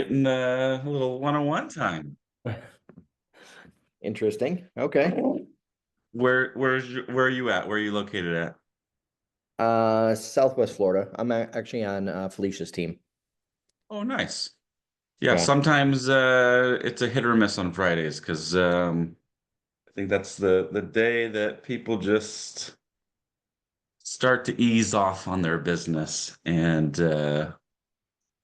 getting a little one-on-one time. Interesting. Okay. Where are you at? Where are you located at? Southwest Florida. I'm actually on Felicia's team. Oh, nice. Yeah, Yeah. sometimes it's a hit or miss on Fridays because I think that's the day that people just start to ease off on their business, and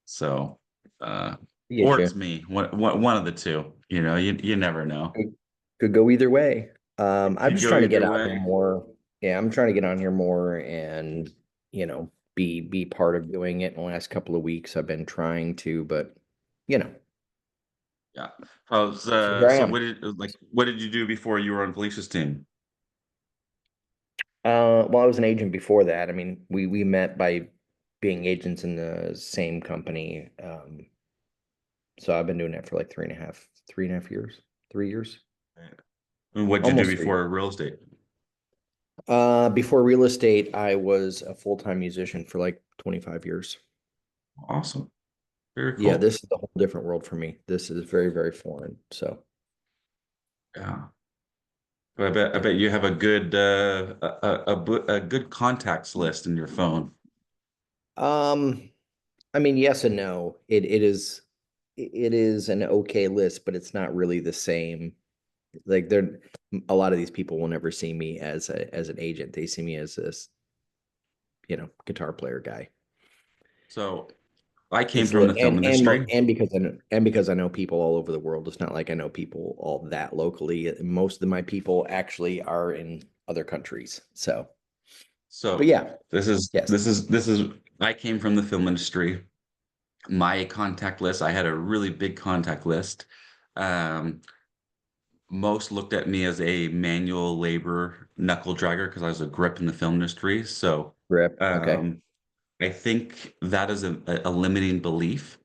so uh, I get or it's you. me, one of the two. You never know. Could go either way. It I'm could just go trying to either get on here way. more. Yeah, I'm trying to get on here more and, be part of doing it in the last couple of weeks. I've been trying to, but you know, Yeah. so here I So am. what did you do before you were on Felicia's team? Well, I was an agent before that. I mean, we met by being agents in the same company. So I've been doing it for like 3.5 years, 3 years, And what did you do almost 3 years. before real estate? Before real estate, I was a full-time musician for like 25 years. Awesome. Very Yeah, cool. this is a whole different world for me. This is very, very foreign. So, Yeah. I yeah. bet you have a good a good contacts list in your phone. Um, I mean, yes and no. It is an okay list, but it's not really the same. Like a lot of these people will never see me as an agent. They see me as this, guitar player guy. So I came It's from the li- film industry. and because I know people all over the world. It's not like I know people all that locally. Most of my people actually are in other countries. So, but So yeah, this is yes, this is this is I came from the film industry. My contact list, I had a really big contact list. Um, Most looked at me as a manual labor knuckle dragger because I was a grip in the film industry. So rip. Okay. um, I think that is a limiting belief.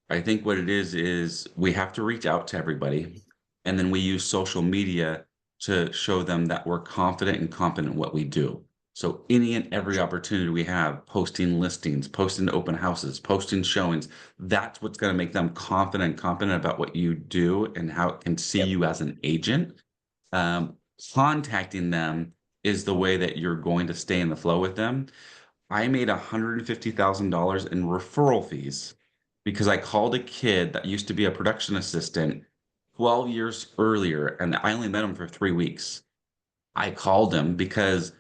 I think what it is we have to reach out to everybody, and then we use social media to show them that we're confident and competent in what we do. So any and every opportunity we have, posting listings, posting open houses, posting showings, that's what's going to make them confident and competent about what you do and how it can see Yep. you as an agent. Um, Contacting them is the way that you're going to stay in the flow with them. I made $150,000 in referral fees because I called a kid that used to be a production assistant 12 years earlier, and I only met him for 3 weeks. I called him because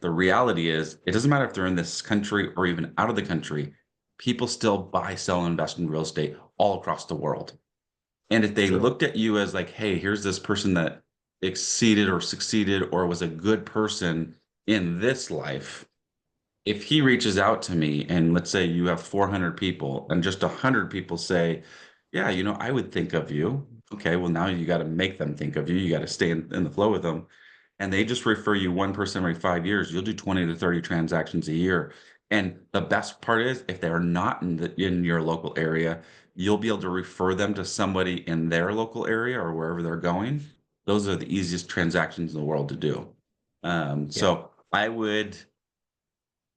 the reality is it doesn't matter if they're in this country or even out of the country, people still buy, sell, and invest in real estate all across the world. And if they True. looked at you as like, hey, here's this person that exceeded or succeeded or was a good person in this life, if he reaches out to me and let's say you have 400 people and just 100 people say, yeah, I would think of you. Okay, well, now you got to make them think of you. You got to stay in the flow with them. And they just refer you one person every 5 years, you'll do 20 to 30 transactions a year. And the best part is if they're not in your local area, you'll be able to refer them to somebody in their local area or wherever they're going. Those are the easiest transactions in the world to do. Yeah. So I would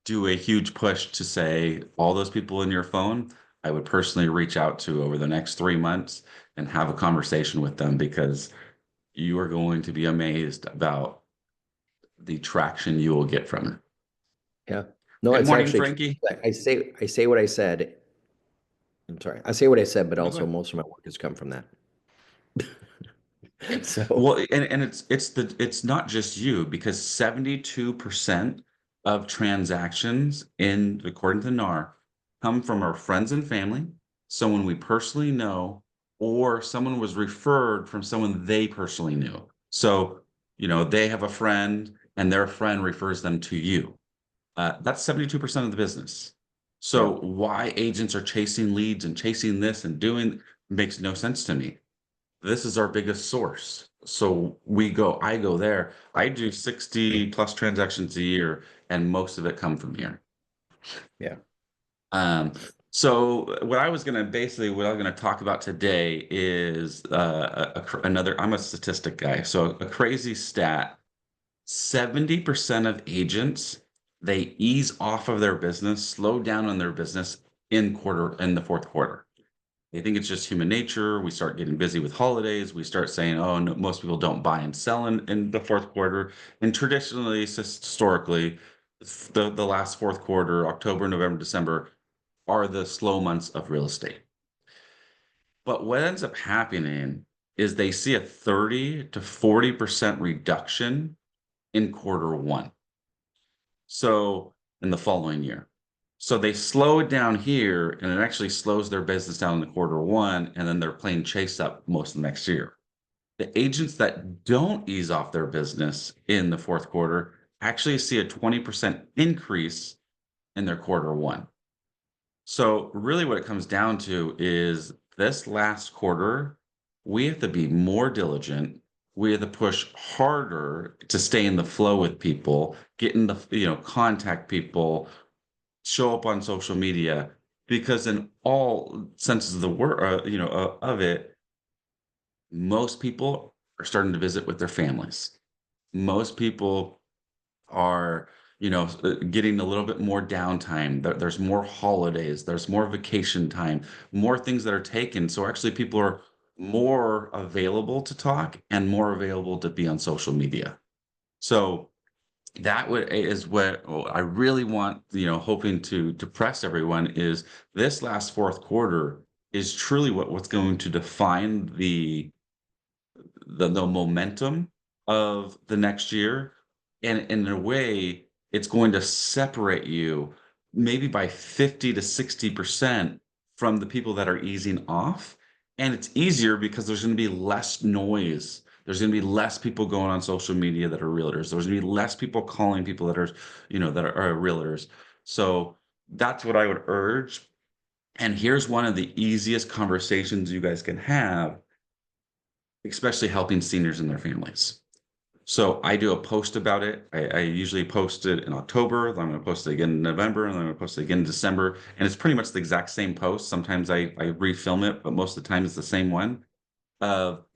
do a huge push to say all those people in your phone, I would personally reach out to over the next 3 months and have a conversation with them because you are going to be amazed about the traction you will get from it. Yeah. No, Good it's morning, actually, Frankie. I say what I said. I'm sorry. I say what I said, but No, go also ahead. most of my work has come from that. So, Well, and it's not just you because 72% of transactions according to NAR come from our friends and family, someone we personally know, or someone was referred from someone they personally knew. So, they have a friend and their friend refers them to you. That's 72% of the business. yeah. So why agents are chasing leads and chasing this and doing makes no sense to me. This is our biggest source. So I go there. I do 60 plus transactions a year, and most of it come from here. Yeah. Um, so what I'm gonna talk about today is another. I'm a statistic guy, so a crazy stat: 70% of agents they ease off of their business, slow down on their business in the fourth quarter. They think it's just human nature. We start getting busy with holidays. We start saying, oh, no, most people don't buy and sell in the fourth quarter. And traditionally, historically, the last fourth quarter, October, November, December, are the slow months of real estate. But what ends up happening is they see a 30 to 40% reduction in quarter one. So in the following year. So they slow it down here, and it actually slows their business down in the quarter one, and then they're playing chase up most of the next year. The agents that don't ease off their business in the fourth quarter actually see a 20% increase in their quarter one. So really what it comes down to is this last quarter, we have to be more diligent. We have to push harder to stay in the flow with people, get in the, contact people, show up on social media, because in all senses of the word, of it, most people are starting to visit with their families. Most people are, getting a little bit more downtime. There's more holidays, there's more vacation time, more things that are taken. So actually, people are more available to talk and more available to be on social media. So is what I really want, hoping to press everyone is this last fourth quarter is truly what's going to define the momentum of the next year. And in a way, it's going to separate you maybe by 50 to 60% from the people that are easing off. And it's easier because there's going to be less noise. There's going to be less people going on social media that are realtors. There's going to be less people calling people that are, that are realtors. So that's what I would urge. And here's one of the easiest conversations you guys can have, especially helping seniors and their families. So I do a post about it. I usually post it in October, then I'm going to post it again in November, and then I'm going to post it again in December. And it's pretty much the exact same post. Sometimes I refilm it, but most of the time it's the same one.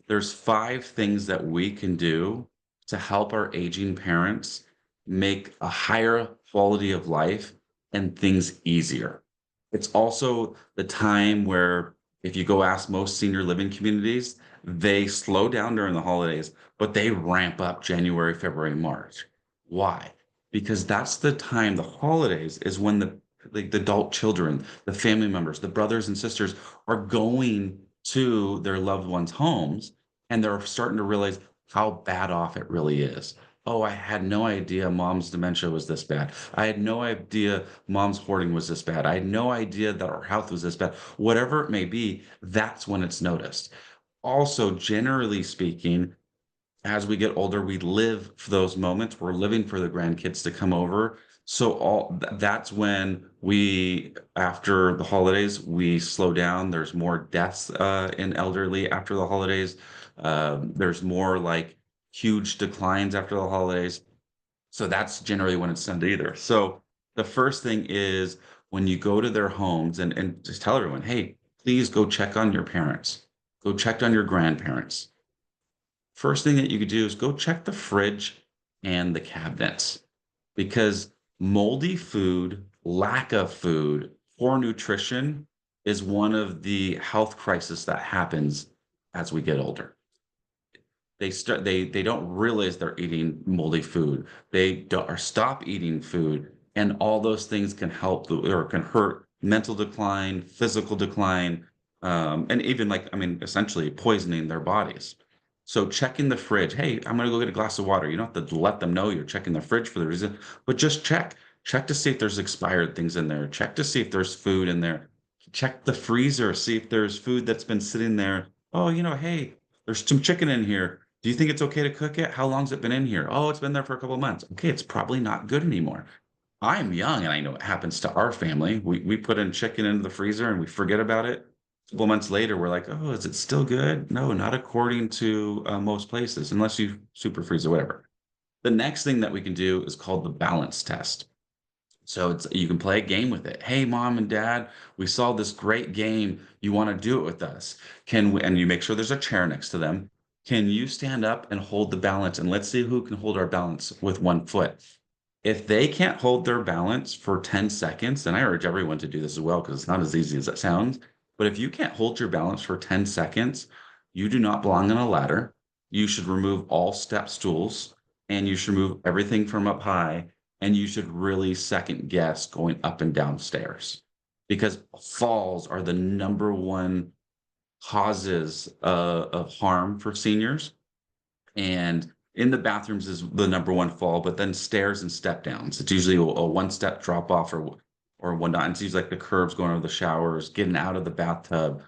There's 5 things that we can do to help our aging parents make a higher quality of life and things easier. It's also the time where if you go ask most senior living communities, they slow down during the holidays, but they ramp up January, February, March. Why? Because that's the time, the holidays is when the adult children, the family members, the brothers and sisters are going to their loved ones' homes, and they're starting to realize how bad off it really is. Oh, I had no idea mom's dementia was this bad. I had no idea mom's hoarding was this bad. I had no idea that our health was this bad. Whatever it may be, that's when it's noticed. Also, generally speaking, as we get older, we live for those moments. We're living for the grandkids to come over. So that's when after the holidays, we slow down. There's more deaths in elderly after the holidays. There's more like huge declines after the holidays. So that's generally when it's sent either. So the first thing is when you go to their homes and just tell everyone, hey, please go check on your parents, go check on your grandparents. First thing that you could do is go check the fridge and the cabinets, because moldy food, lack of food, poor nutrition is one of the health crises that happens as we get older. They don't realize they're eating moldy food. They don't, or stop eating food, and all those things can help or can hurt mental decline, physical decline, and even like, I mean, essentially poisoning their bodies. So checking the fridge, hey, I'm gonna go get a glass of water. You don't have to let them know you're checking the fridge for the reason, but just check. Check to see if there's expired things in there. Check to see if there's food in there. Check the freezer, see if there's food that's been sitting there. Oh, hey, there's some chicken in here. Do you think it's okay to cook it? How long's it been in here? Oh, it's been there for a couple of months. Okay, it's probably not good anymore. I'm young and I know it happens to our family. We put in chicken into the freezer and we forget about it. A couple months later, we're like, oh, is it still good? No, not according to most places, unless you super freeze or whatever. The next thing that we can do is called the balance test. So you can play a game with it. Hey, mom and dad, we saw this great game. You want to do it with us? Can we? And you make sure there's a chair next to them. Can you stand up and hold the balance? And let's see who can hold our balance with one foot. If they can't hold their balance for 10 seconds, and I urge everyone to do this as well because it's not as easy as it sounds. But if you can't hold your balance for 10 seconds, you do not belong on a ladder. You should remove all step stools and you should remove everything from up high. And you should really second guess going up and down stairs because falls are the number one causes of harm for seniors. And in the bathrooms is the number one fall, but then stairs and step downs. It's usually a one step drop off or whatnot. It's usually like the curbs going over the showers, getting out of the bathtub.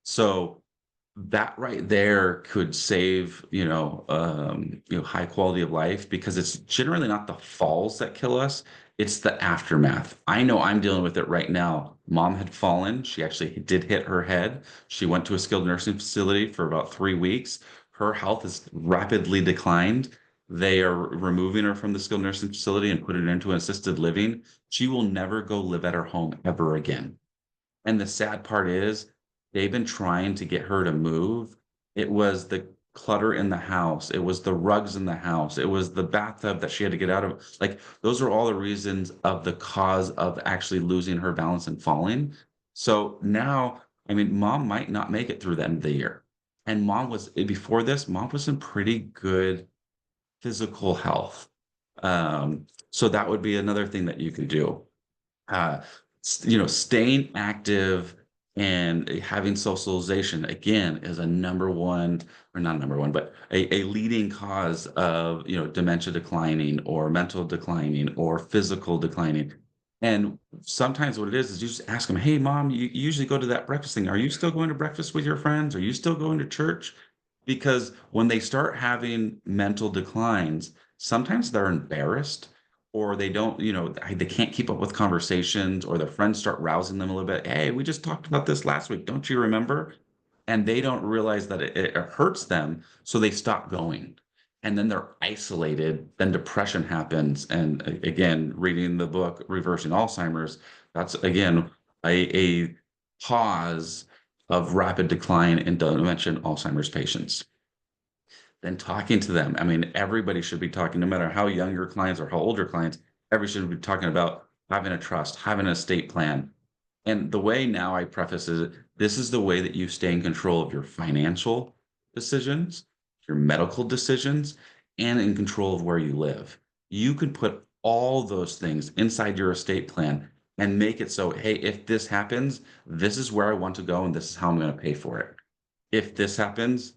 So that right there could save, high quality of life because it's generally not the falls that kill us. It's the aftermath. I know I'm dealing with it right now. Mom had fallen. She actually did hit her head. She went to a skilled nursing facility for about 3 weeks. Her health has rapidly declined. They are removing her from the skilled nursing facility and putting her into an assisted living. She will never go live at her home ever again. And the sad part is they've been trying to get her to move. It was the clutter in the house. It was the rugs in the house. It was the bathtub that she had to get out of. Like those are all the reasons of the cause of actually losing her balance and falling. So now, I mean, mom might not make it through the end of the year. And mom was before this, mom was in pretty good physical health. So that would be another thing that you could do. uh, Staying active and having socialization again is a number one, or not number one, but a leading cause of, dementia declining or mental declining or physical declining. And sometimes what it is you just ask them, hey, mom, you usually go to that breakfast thing. Are you still going to breakfast with your friends? Are you still going to church? Because when they start having mental declines, sometimes they're embarrassed or they don't, they can't keep up with conversations or their friends start rousing them a little bit. Hey, we just talked about this last week. Don't you remember? And they don't realize that it hurts them. So they stop going. And then they're isolated. Then depression happens. And again, reading the book, Reversing Alzheimer's, that's again a cause of rapid decline in dementia and Alzheimer's patients. Then talking to them. I mean, everybody should be talking, no matter how young your clients or how old your clients, everybody should be talking about having a trust, having an estate plan. And the way now I preface is this is the way that you stay in control of your financial decisions, your medical decisions, and in control of where you live. You can put all those things inside your estate plan and make it so, hey, if this happens, this is where I want to go and this is how I'm going to pay for it. If this happens,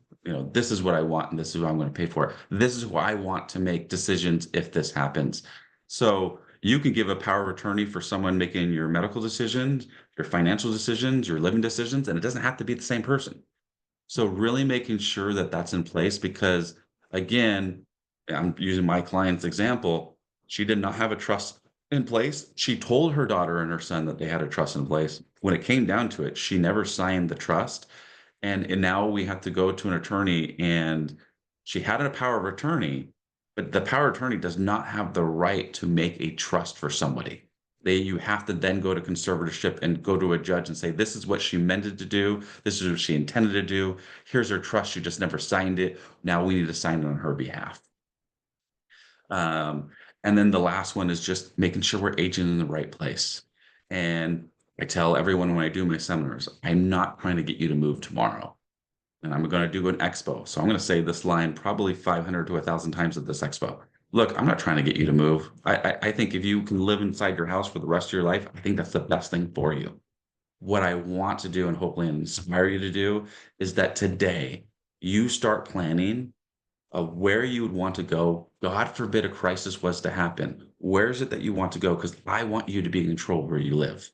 this is what I want and this is what I'm going to pay for. This is why I want to make decisions if this happens. So you can give a power of attorney for someone making your medical decisions, your financial decisions, your living decisions, and it doesn't have to be the same person. So really making sure that that's in place because again, I'm using my client's example. She did not have a trust in place. She told her daughter and her son that they had a trust in place. When it came down to it, she never signed the trust and now we have to go to an attorney and she had a power of attorney, but the power of attorney does not have the right to make a trust for somebody. You have to then go to conservatorship and go to a judge and say, this is what she meant to do. This is what she intended to do. Here's her trust. She just never signed it. Now we need to sign it on her behalf. Um, and then the last one is just making sure we're aging in the right place. And I tell everyone when I do my seminars, I'm not trying to get you to move tomorrow. And I'm going to do an expo. So I'm going to say this line probably 500 to 1,000 times at this expo. Look, I'm not trying to get you to move. I think if you can live inside your house for the rest of your life, I think that's the best thing for you. What I want to do and hopefully inspire you to do is that today you start planning of where you would want to go. God forbid a crisis was to happen. Where is it that you want to go? Because I want you to be in control where you live.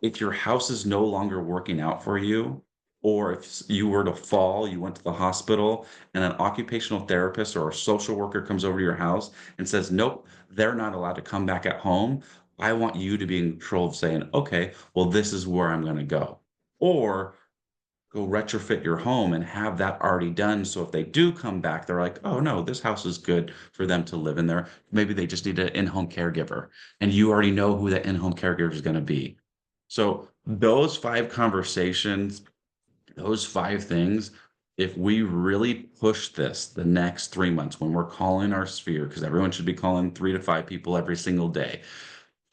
If your house is no longer working out for you, or if you were to fall, you went to the hospital, and an occupational therapist or a social worker comes over to your house and says, nope, they're not allowed to come back at home. I want you to be in control of saying, okay, well, this is where I'm going to go. Or go retrofit your home and have that already done. So if they do come back, they're like, oh no, this house is good for them to live in there. Maybe they just need an in-home caregiver. And you already know who that in-home caregiver is going to be. So those 5 conversations, those 5 things, if we really push this the next 3 months when we're calling our sphere, because everyone should be calling 3 to 5 people every single day,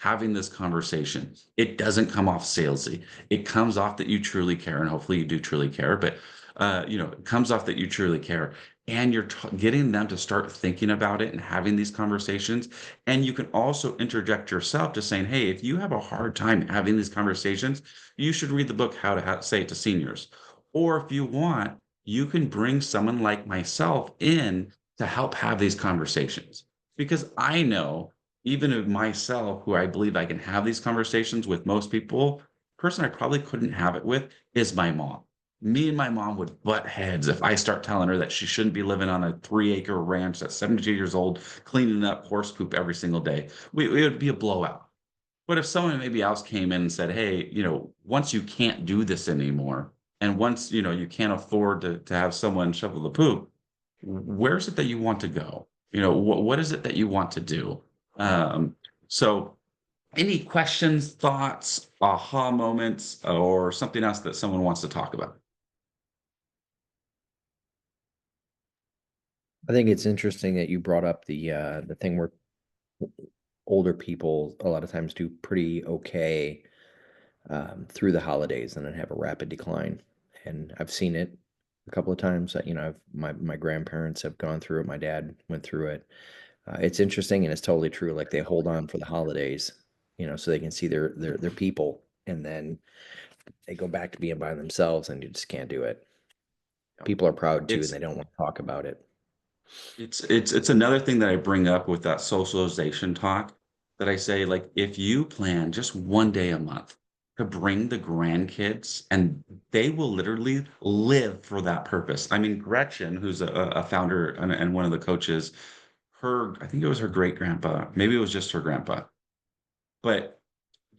having this conversation. It doesn't come off salesy. It comes off that you truly care, and hopefully you do truly care, but it comes off that you truly care. And you're getting them to start thinking about it and having these conversations. And you can also interject yourself to saying, hey, if you have a hard time having these conversations, you should read the book, How to Say It to Seniors. Or if you want, you can bring someone like myself in to help have these conversations. Because I know, even of myself, who I believe I can have these conversations with most people, person I probably couldn't have it with is my mom. Me and my mom would butt heads if I start telling her that she shouldn't be living on a 3-acre ranch at 72 years old, cleaning up horse poop every single day. It would be a blowout. But if someone maybe else came in and said, hey, once you can't do this anymore, and once, you can't afford to have someone shovel the poop, where's it that you want to go? What is it that you want to do? So any questions, thoughts, aha moments, or something else that someone wants to talk about? I think it's interesting that you brought up the thing where older people a lot of times do pretty okay through the holidays and then have a rapid decline. And I've seen it a couple of times. My grandparents have gone through it. My dad went through it. It's interesting and it's totally true. Like they hold on for the holidays, so they can see their people, and then they go back to being by themselves, and you just can't do it. People are proud too, and It's they don't want to talk about it. it's another thing that I bring up with that socialization talk, that I say, like, if you plan just one day a month to bring the grandkids, and they will literally live for that purpose. I mean, Gretchen, who's a founder and one of the coaches, I think it was her great grandpa, maybe it was just her grandpa, but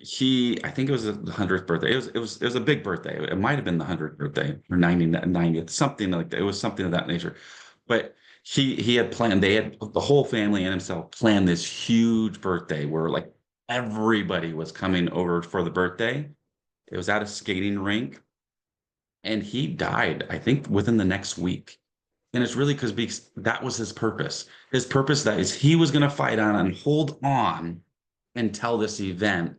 I think it was the 100th birthday. It was a big birthday. It might have been the 100th birthday or 90th, something like that. It was something of that nature. But he had planned, they had, the whole family and himself planned this huge birthday where, like, everybody was coming over for the birthday. It was at a skating rink, and he died, I think, within the next week. And it's really because that was his purpose. His purpose, that is, he was going to fight on and hold on until this event.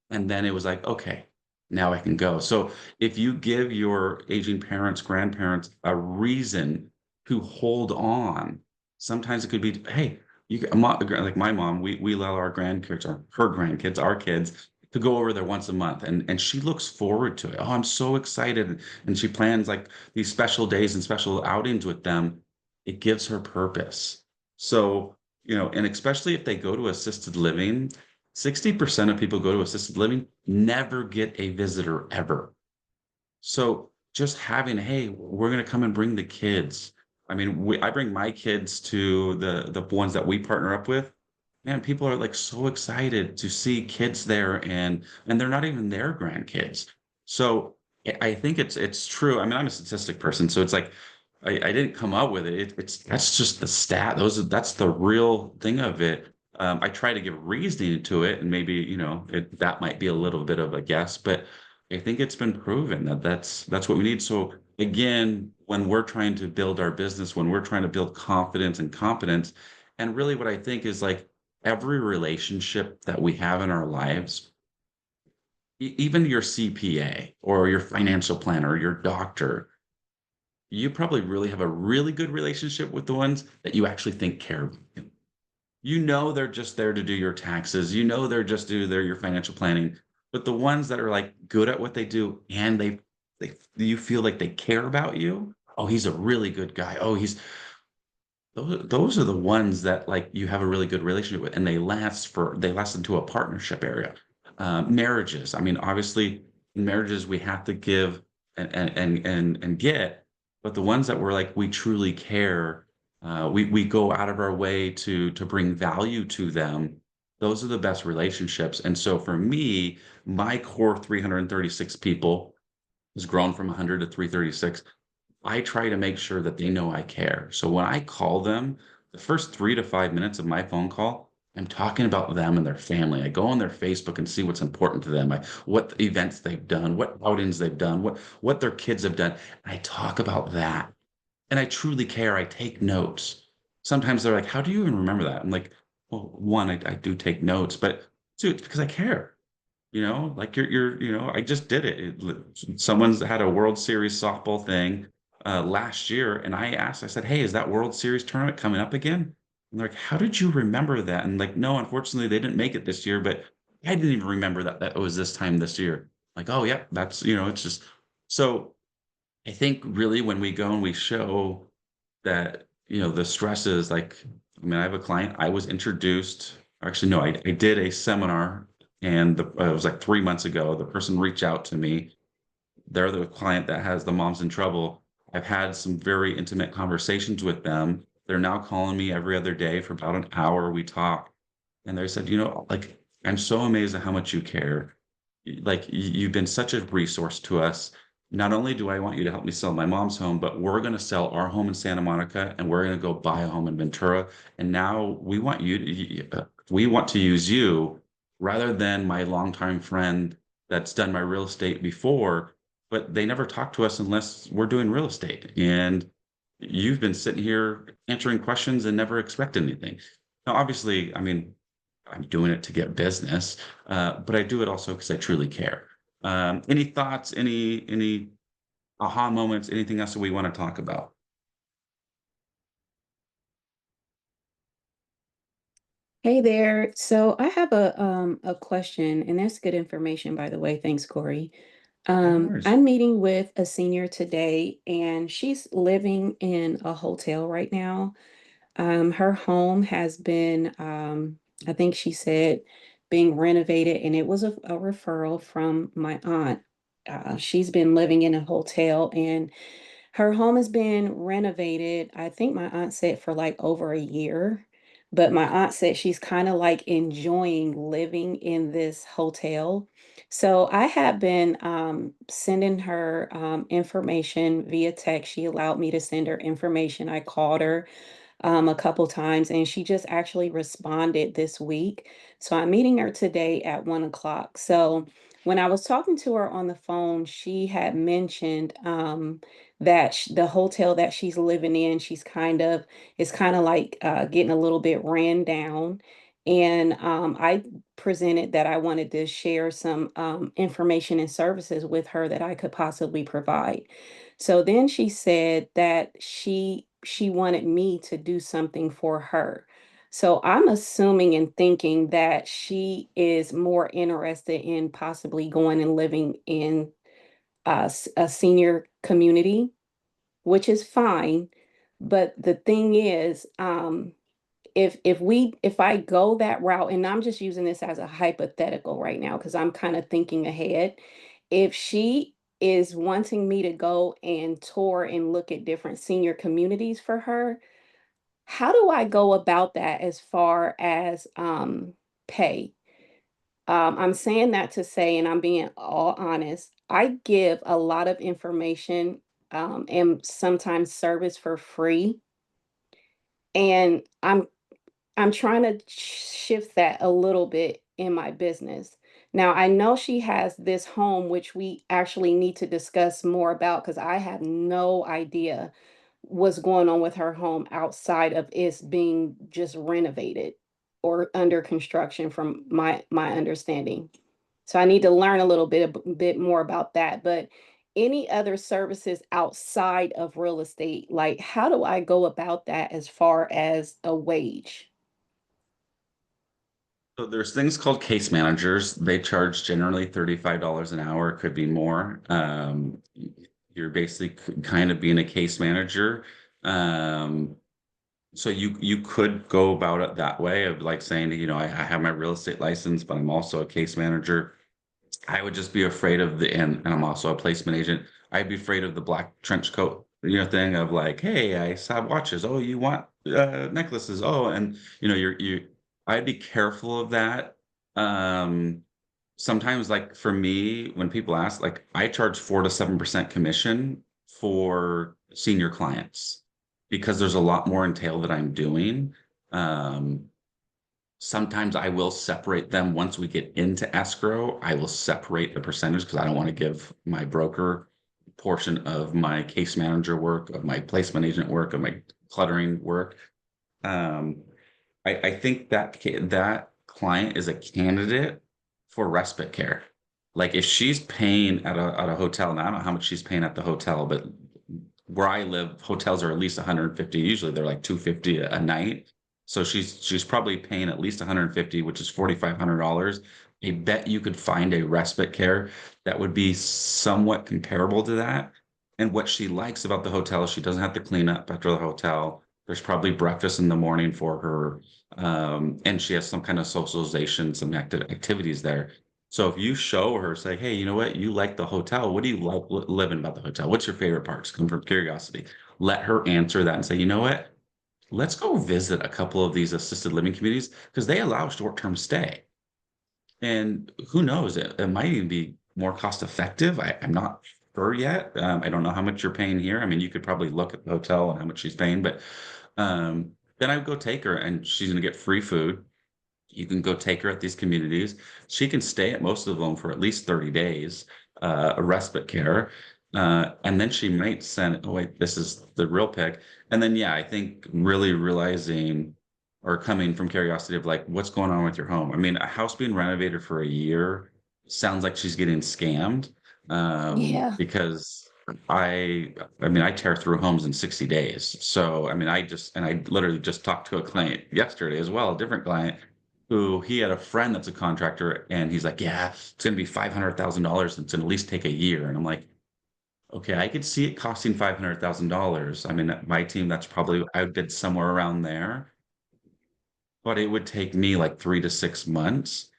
And then it was like, okay, now I can go. So if you give your aging parents, grandparents a reason to hold on, sometimes it could be, hey, like my mom, we allow our grandkids, or her grandkids, our kids, to go over there once a month, and she looks forward to it. Oh, I'm so excited. And she plans like these special days and special outings with them. It gives her purpose. So, and especially if they go to assisted living, 60% of people go to assisted living never get a visitor ever. So just having, hey, we're going to come and bring the kids. I mean, I bring my kids to the ones that we partner up with. Man, people are like so excited to see kids there, and they're not even their grandkids. So I think it's true. I mean, I'm a statistic person, so it's like I didn't come up with it. That's just the stat. That's the real thing of it. I try to give reasoning to it, and maybe that might be a little bit of a guess, but I think it's been proven that that's what we need. So again, when we're trying to build our business, when we're trying to build confidence and competence, and really what I think is, like, every relationship that we have in our lives, even your CPA or your financial planner or your doctor, you probably really have a really good relationship with the ones that you actually think care of you. They're just there to do your taxes. They're just do their your financial planning. But the ones that are like good at what they do, and they you feel like they care about you. Oh, he's a really good guy. Oh, those are the ones that, like, you have a really good relationship with, and they last into a partnership area. Marriages. I mean, obviously, in marriages we have to give and get, but the ones that we're like we truly care, we go out of our way to bring value to them. Those are the best relationships. And so for me, my core 336 people has grown from 100 to 336. I try to make sure that they know I care. So when I call them, the first 3 to 5 minutes of my phone call, I'm talking about them and their family. I go on their Facebook and see what's important to them, what events they've done, what outings they've done, what their kids have done. And I talk about that. And I truly care. I take notes. Sometimes they're like, how do you even remember that? I'm like, well, one, I do take notes, but Dude, because I care. Like I just did it. Someone's had a World Series softball thing last year, and I said, "Hey, is that World Series tournament coming up again?" And they're like, "How did you remember that?" And like, no, unfortunately, they didn't make it this year, but I didn't even remember that it was this time this year. Like, oh yeah, it's just so. I think really when we go and we show that, the stresses, like, I mean, I have a client, I was introduced, actually, no, I did a seminar and it was like 3 months ago. The person reached out to me. They're the client that has the moms in trouble. I've had some very intimate conversations with them. They're now calling me every other day for about an hour. We talk. And they said, like, I'm so amazed at how much you care. Like, you've been such a resource to us. Not only do I want you to help me sell my mom's home, but we're going to sell our home in Santa Monica and we're going to go buy a home in Ventura. And now we want to use you rather than my longtime friend that's done my real estate before, but they never talk to us unless we're doing real estate. And you've been sitting here answering questions and never expect anything. Now, obviously, I mean, I'm doing it to get business, but I do it also because I truly care. Any thoughts? Any aha moments? Anything else that we want to talk about? Hey there. So I have a question, and that's good information, by the way. Thanks, Corey. Yeah, no worries. I'm meeting with a senior today, and she's living in a hotel right now. Her home has been, I think she said, being renovated, and it was a referral from my aunt. She's been living in a hotel, and her home has been renovated. I think my aunt said for like over a year, but my aunt said she's kind of like enjoying living in this hotel. So I have been sending her information via text. She allowed me to send her information. I called her a couple times, and she just actually responded this week. So I'm meeting her today at 1 o'clock. So when I was talking to her on the phone, she had mentioned that the hotel that she's living in, she's kind of is kind of like getting a little bit ran down. And I presented that I wanted to share some information and services with her that I could possibly provide. So then she said that she wanted me to do something for her. So I'm assuming and thinking that she is more interested in possibly going and living in a senior community, which is fine. But the thing is, if I go that route, and I'm just using this as a hypothetical right now because I'm kind of thinking ahead. If she is wanting me to go and tour and look at different senior communities for her, how do I go about that as far as pay? I'm saying that to say, and I'm being all honest, I give a lot of information and sometimes service for free. And I'm trying to shift that a little bit in my business. Now, I know she has this home, which we actually need to discuss more about because I have no idea what's going on with her home outside of it's being just renovated or under construction from my understanding. So I need to learn a little bit more about that. But any other services outside of real estate, like how do I go about that as far as a wage? So there's things called case managers. They charge generally $35 an hour, could be more. You're basically kind of being a case manager. Um, so you could go about it that way of like saying, I have my real estate license, but I'm also a case manager. I would just be afraid of and I'm also a placement agent. I'd be afraid of the black trench coat, thing of like, hey, I saw watches. Oh, you want necklaces? Oh, and I'd be careful of that. Um, Sometimes, like for me, when people ask, like I charge 4 to 7% commission for senior clients because there's a lot more entail that I'm doing. Um, Sometimes I will separate them once we get into escrow. I will separate the percentage because I don't want to give my broker portion of my case manager work, of my placement agent work, of my cluttering work. Um, I think that client is a candidate for respite care. Like if she's paying at a hotel, and I don't know how much she's paying at the hotel, but where I live, hotels are at least 150. Usually they're like 250 a night. So she's probably paying at least 150, which is $4,500. I bet you could find a respite care that would be somewhat comparable to that. And what she likes about the hotel, she doesn't have to clean up after the hotel. There's probably breakfast in the morning for her. And she has some kind of socialization, some activities there. So if you show her, say, hey, you know what? You like the hotel. What do you like living about the hotel? What's your favorite parts? Come from curiosity. Let her answer that and say, you know what? Let's go visit a couple of these assisted living communities because they allow short-term stay. And who knows, it might even be more cost effective. I'm not sure yet. I don't know how much you're paying here. I mean, you could probably look at the hotel and how much she's paying, but then I would go take her and she's going to get free food. You can go take her at these communities. She can stay at most of them for at least 30 days, a respite care. And then she might send, oh, wait, this is the real pick. And then, yeah, I think really realizing or coming from curiosity of like, what's going on with your home? I mean, a house being renovated for a year sounds like she's getting scammed Yeah. because I mean, I tear through homes in 60 days. So, I mean, and I literally just talked to a client yesterday as well, a different client who he had a friend that's a contractor and he's like, yeah, it's going to be $500,000. It's going to at least take a year. And I'm like, okay, I could see it costing $500,000. I mean, at my team, that's probably, I did somewhere around there, but it would take me like 3 to 6 months.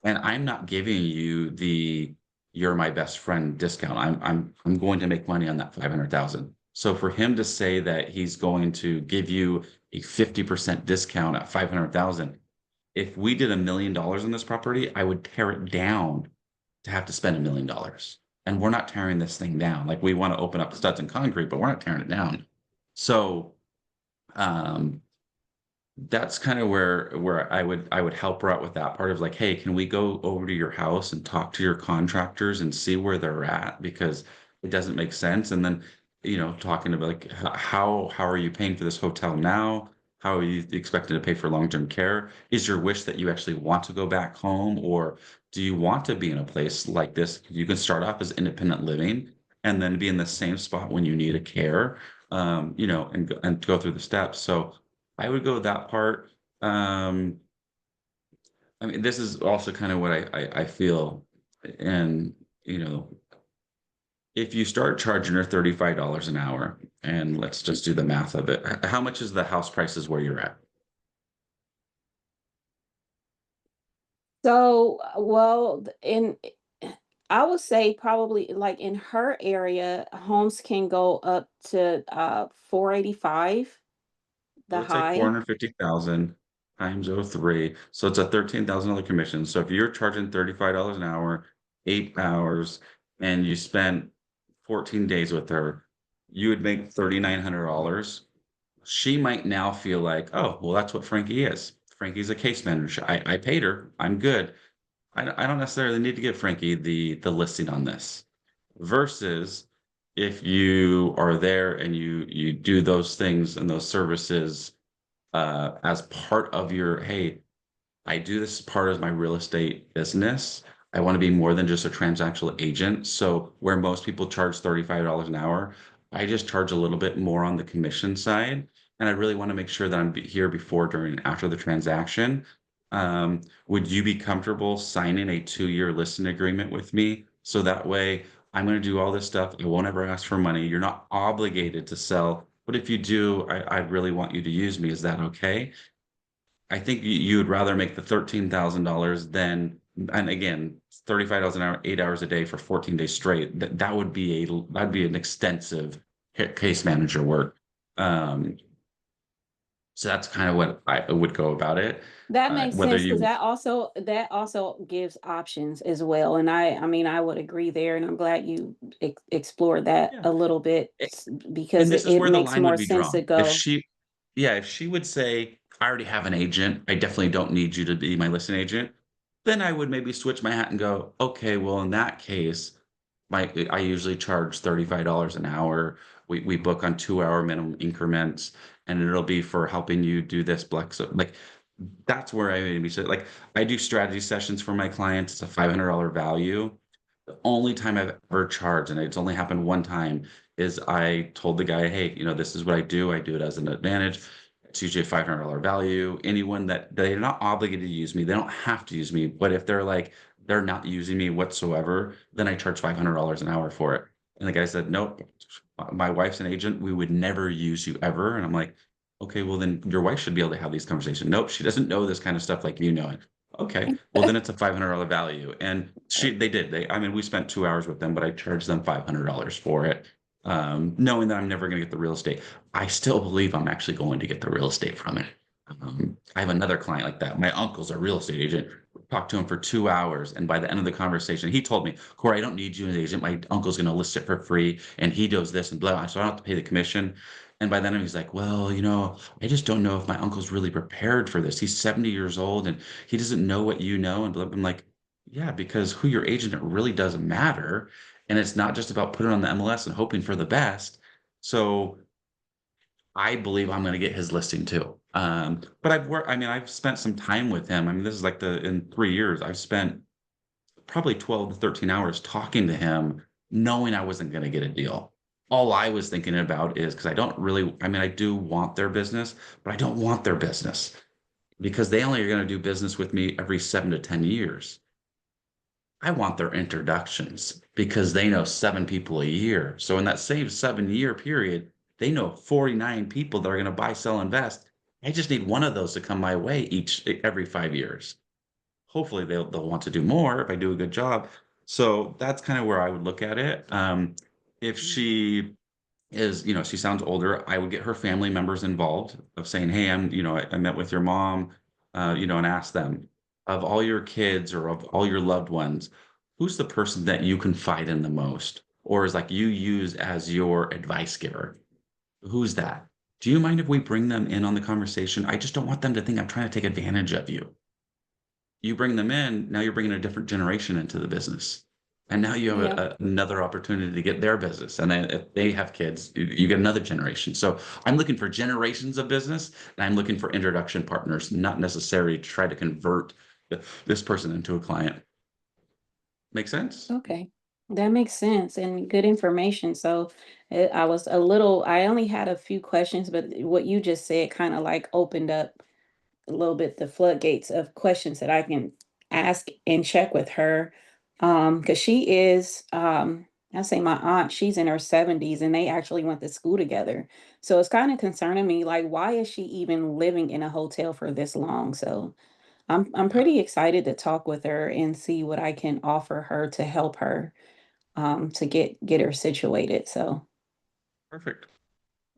And I'm not giving you the you're my best friend discount. I'm going to make money on that 500,000. So for him to say that he's going to give you a 50% discount at 500,000, if we did $1 million on this property, I would tear it down to have to spend $1 million. And we're not tearing this thing down. Like we want to open up studs and concrete, but we're not tearing it down. So um that's kind of where I would help her out with that part of like, hey, can we go over to your house and talk to your contractors and see where they're at because it doesn't make sense. And then, talking about like how are you paying for this hotel now? How are you expected to pay for long-term care? Is your wish that you actually want to go back home, or do you want to be in a place like this? You can start off as independent living and then be in the same spot when you need a care, and go through the steps. So I would go with that part. Um, I mean, this is also kind of what I feel. And, you know, if you start charging her $35 an hour, and let's just do the math of it, how much is the house prices where you're at? So, well, I would say probably like in her area, homes can go up to 485, So the let's say high. 450,000 times 03. So it's a $13,000 commission. So if you're charging $35 an hour, 8 hours, and you spent 14 days with her, you would make $3,900. She might now feel like, oh, well, that's what Frankie is. Frankie's a case manager. I paid her. I'm good. I don't necessarily need to give Frankie the listing on this. Versus if you are there and you do those things and those services as part of your, hey, I do this as part of my real estate business. I want to be more than just a transactional agent. So where most people charge $35 an hour, I just charge a little bit more on the commission side. And I really want to make sure that I'm here before, during, and after the transaction. Would you be comfortable signing a 2-year listing agreement with me? So that way I'm going to do all this stuff. I won't ever ask for money. You're not obligated to sell. But if you do, I really want you to use me. Is that okay? I think you would rather make the $13,000 than, and again, $35 an hour, 8 hours a day for 14 days straight. That'd be an extensive case manager work. Um, so that's kind of what I would go about it. That makes Whether sense because you, that also gives options as well. And I mean, I would agree there, and I'm glad you explored that yeah. a little bit And because this is it where the makes line would more be sense to drawn. If go. she, yeah, if she would say, I already have an agent, I definitely don't need you to be my listing agent, then I would maybe switch my hat and go, okay, well, in that case, I usually charge $35 an hour. We book on 2-hour minimum increments, and it'll be for helping you do this like That's where I maybe said, like, I do strategy sessions for my clients. It's a $500 value. The only time I've ever charged, and it's only happened one time, is I told the guy, "Hey, this is what I do. I do it as an advantage. It's usually a $500 value. Anyone that they're not obligated to use me, they don't have to use me. But if they're like they're not using me whatsoever, then I charge $500 an hour for it." And the guy said, "Nope, my wife's an agent. We would never use you ever." And I'm like, "Okay, well then your wife should be able to have these conversations." "Nope, she doesn't know this kind of stuff like you know it." Okay, well then it's a $500 value. And they did. I mean, we spent 2 hours with them, but I charged them $500 for it. Knowing that I'm never going to get the real estate. I still believe I'm actually going to get the real estate from it. I have another client like that. My uncle's a real estate agent. Talked to him for 2 hours, and by the end of the conversation, he told me, "Corey, I don't need you as an agent. My uncle's going to list it for free, and he does this and blah, so I don't have to pay the commission." And by then, he's like, "Well, I just don't know if my uncle's really prepared for this. He's 70 years old, and he doesn't know what you know." And blah. I'm like, "Yeah, because who your agent, it really does matter, and it's not just about putting on the MLS and hoping for the best." So I believe I'm gonna get his listing too. But I've spent some time with him. I mean, this is like in 3 years, I've spent probably 12 to 13 hours talking to him, knowing I wasn't gonna get a deal. All I was thinking about is because I do want their business, but I don't want their business because they only are gonna do business with me every 7 to 10 years. I want their introductions because they know 7 people a year. So in that same 7-year period, they know 49 people that are going to buy, sell, invest. I just need one of those to come my way every 5 years. Hopefully they'll want to do more if I do a good job. So that's kind of where I would look at it. If she she sounds older, I would get her family members involved of saying, "Hey, I met with your mom, and ask them, of all your kids or of all your loved ones, who's the person that you confide in the most, or is like you use as your advice giver? Who's that? Do you mind if we bring them in on the conversation? I just don't want them to think I'm trying to take advantage of you." You bring them in, now you're bringing a different generation into the business. And now you have Yeah. another opportunity to get their business. And then if they have kids, you get another generation. So I'm looking for generations of business, and I'm looking for introduction partners, not necessarily to try to convert this person into a client. Make sense? Okay. That makes sense and good information. So I only had a few questions, but what you just said kind of like opened up a little bit the floodgates of questions that I can ask and check with her. Because she is, I say my aunt, she's in her 70s and they actually went to school together. So it's kind of concerning me, like, why is she even living in a hotel for this long? So I'm Yeah, pretty excited to talk with her and see what I can offer her to help her to get her situated. So perfect.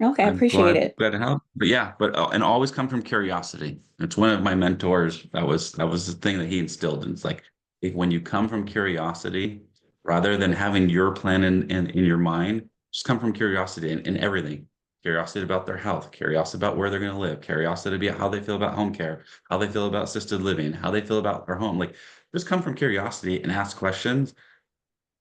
okay, I I'm appreciate it. glad to help. But yeah, and always come from curiosity. It's one of my mentors. That was the thing that he instilled. And it's like when you come from curiosity, rather than having your plan in your mind, just come from curiosity in everything. Curiosity about their health, curiosity about where they're going to live, curiosity about how they feel about home care, how they feel about assisted living, how they feel about their home. Like just come from curiosity and ask questions.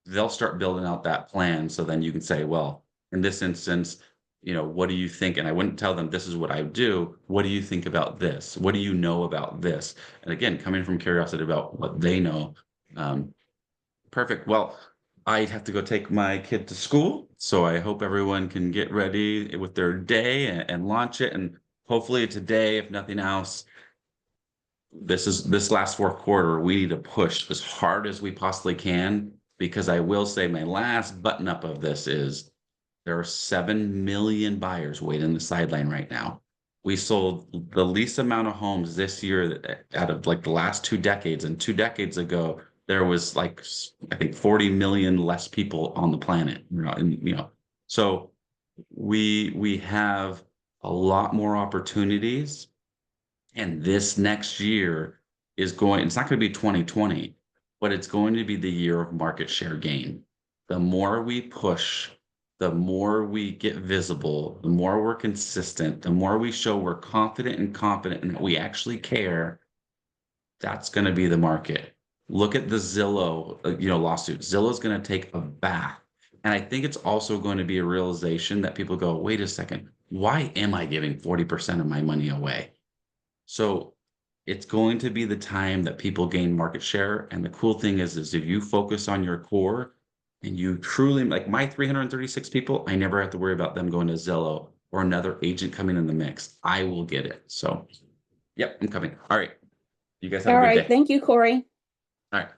They'll start building out that plan. So then you can say, well, in this instance, what do you think? And I wouldn't tell them this is what I do. What do you think about this? What do you know about this? And again, coming from curiosity about what they know. Um, Perfect. Well, I have to go take my kid to school. So I hope everyone can get ready with their day and launch it. And hopefully today, if nothing else, this last fourth quarter, we need to push as hard as we possibly can, because I will say my last button up of this is there are 7 million buyers waiting in the sideline right now. We sold the least amount of homes this year out of like the last 2 decades. And 2 decades ago, there was like, I think 40 million less people on the planet, so we have a lot more opportunities, and this next year it's not going to be 2020, but it's going to be the year of market share gain. The more we push, the more we get visible, the more we're consistent, the more we show we're confident and competent and that we actually care, that's going to be the market. Look at the Zillow, lawsuit. Zillow's going to take a bath. And I think it's also going to be a realization that people go, wait a second, why am I giving 40% of my money away? So it's going to be the time that people gain market share. And the cool thing is if you focus on your core and you truly, like my 336 people, I never have to worry about them going to Zillow or another agent coming in the mix. I will get it. So, yep, I'm coming. All right. You guys have All a good right. day. Thank you, Cory. All right.